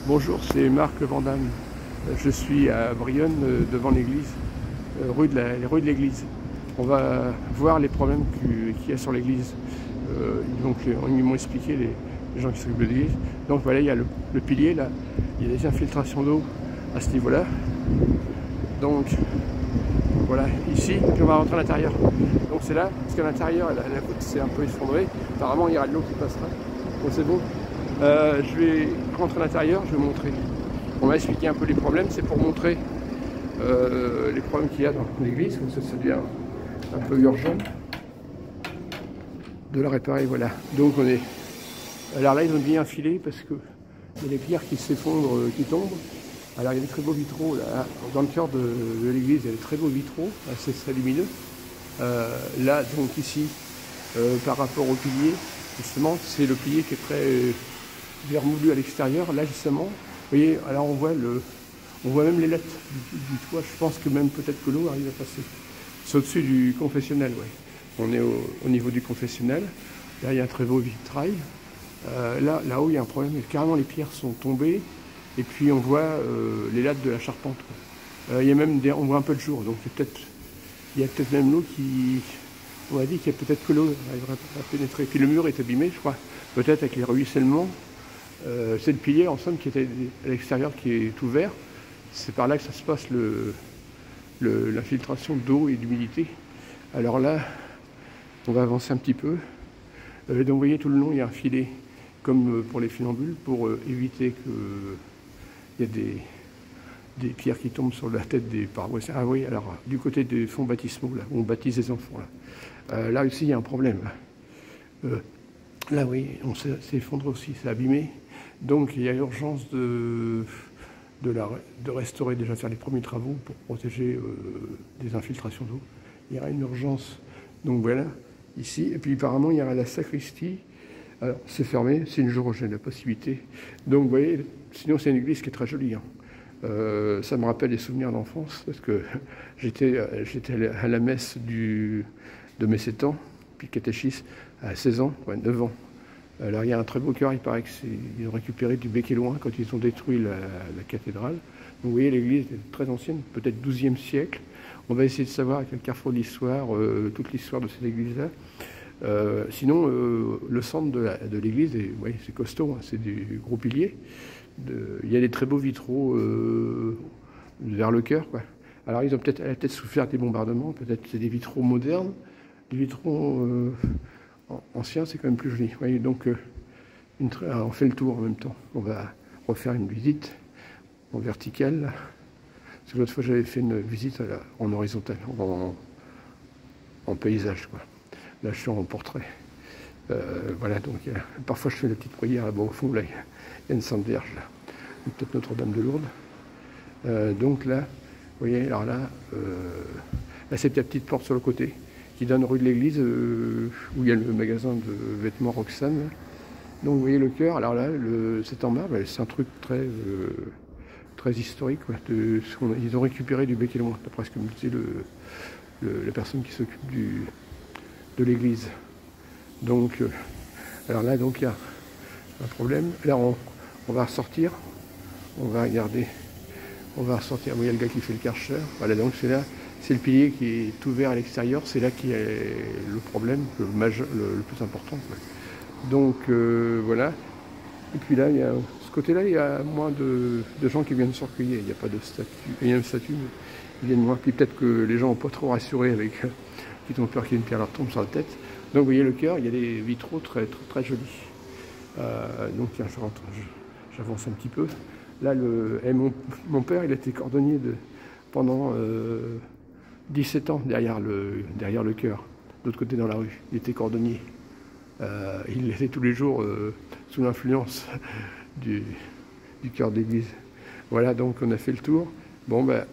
Bonjour, c'est Marc Vandamme. Je suis à Brionne, devant l'église, rue de l'église. On va voir les problèmes qu'il y a sur l'église. Ils m'ont expliqué les gens qui s'occupent de l'église. Donc voilà, il y a le pilier là, il y a des infiltrations d'eau à ce niveau-là. Donc voilà, ici, puis on va rentrer à l'intérieur. Donc c'est là, parce qu'à l'intérieur, la voûte s'est un peu effondrée. Apparemment, il y aura de l'eau qui passera. Bon, c'est bon. Je vais rentrer à l'intérieur, je vais montrer. On va expliquer un peu les problèmes, c'est pour montrer les problèmes qu'il y a dans l'église, comme ça devient un peu urgent de la réparer, voilà. Donc on est... Alors là, ils ont bien filé parce que il y a des pierres qui s'effondrent, qui tombent. Alors il y a des très beaux vitraux, là, dans le cœur de l'église, il y a des très beaux vitraux, assez lumineux. Là, donc ici, par rapport au pilier, justement, c'est le pilier qui est très vermoulu à l'extérieur. Là, justement, vous voyez, alors on voit même les lettres du toit. Je pense que même peut-être que l'eau arrive à passer. C'est au-dessus du confessionnel, ouais. On est au niveau du confessionnel. Là, il y a un très beau vitrail. Là-haut, il y a un problème. Carrément, les pierres sont tombées. Et puis, on voit les lattes de la charpente. Il y a même on voit un peu de jour. Donc, il y a peut-être même l'eau qui... On m'a dit qu'il y a peut-être que l'eau arriverait à pénétrer. Puis le mur est abîmé, je crois. Peut-être avec les ruissellements. C'est le pilier, en somme, qui était à l'extérieur, qui est ouvert. C'est par là que ça se passe l'infiltration d'eau et d'humidité. Alors là, on va avancer un petit peu. Donc vous voyez, tout le long, il y a un filet, comme pour les funambules, pour éviter qu'il y ait des pierres qui tombent sur la tête des paroissiens. Ah oui, alors, du côté des fonds baptismaux, là, où on baptise les enfants, là. Là aussi, il y a un problème. Là, oui, on s'est effondré aussi, c'est abîmé. Donc, il y a urgence de restaurer, déjà faire les premiers travaux pour protéger des infiltrations d'eau. Il y aura une urgence. Donc voilà, ici. Et puis apparemment, il y aura la sacristie. Alors, c'est fermé, c'est une jour où j'ai la possibilité. Donc, vous voyez, sinon, c'est une église qui est très jolie. Hein. Ça me rappelle des souvenirs d'enfance, parce que j'étais à la messe de mes 7 ans, puis catéchisme à 16 ans, ouais, 9 ans. Alors il y a un très beau cœur, il paraît qu'ils ont récupéré du Bec-et-Loing quand ils ont détruit la cathédrale. Donc vous voyez, l'église est très ancienne, peut-être 12e siècle. On va essayer de savoir à quel carrefour de l'histoire, toute l'histoire de cette église-là. Sinon, le centre de l'église, ouais, c'est costaud, hein, c'est du gros pilier. Il y a des très beaux vitraux vers le chœur, quoi. Alors ils ont peut-être souffert des bombardements, peut-être c'est des vitraux modernes, des vitraux anciens, c'est quand même plus joli. Vous voyez, donc on fait le tour en même temps. On va refaire une visite en verticale. Parce que l'autre fois j'avais fait une visite en horizontal, en paysage, quoi. Là je suis en portrait. Voilà, donc parfois je fais la petite prière là-bas au fond, là il y a une Sainte Vierge, là. Peut-être Notre-Dame de Lourdes. Donc là, vous voyez, alors là, c'est la petite porte sur le côté qui donne rue de l'église, où il y a le magasin de vêtements Roxane. Donc vous voyez le chœur, alors là, c'est en marbre, c'est un truc très historique, quoi, ils ont récupéré du Bec-et-Loing, d'après ce que me disait la personne qui s'occupe de l'église. Donc, alors là, donc, il y a un problème. Là, on va ressortir, on va regarder, on va ressortir. Vous voyez le gars qui fait le karcher. Voilà, donc c'est là, c'est le pilier qui est ouvert à l'extérieur. C'est là qu'il y a le problème, le plus important, quoi. Donc, voilà. Et puis là, ce côté-là, il y a moins de gens qui viennent se recueillir. Il n'y a pas de statue. Il y a une statue, mais ils viennent moins. Puis peut-être que les gens n'ont pas trop rassuré avec... qui ont peur qu'il y ait une pierre leur tombe sur la tête. Donc vous voyez le chœur, il y a des vitraux très jolis. Donc tiens, j'avance un petit peu. Là, mon père, il a été cordonnier pendant 17 ans derrière le chœur, de l'autre côté dans la rue. Il était cordonnier. Il était tous les jours sous l'influence du chœur d'église. Voilà, donc on a fait le tour. Bon, ben,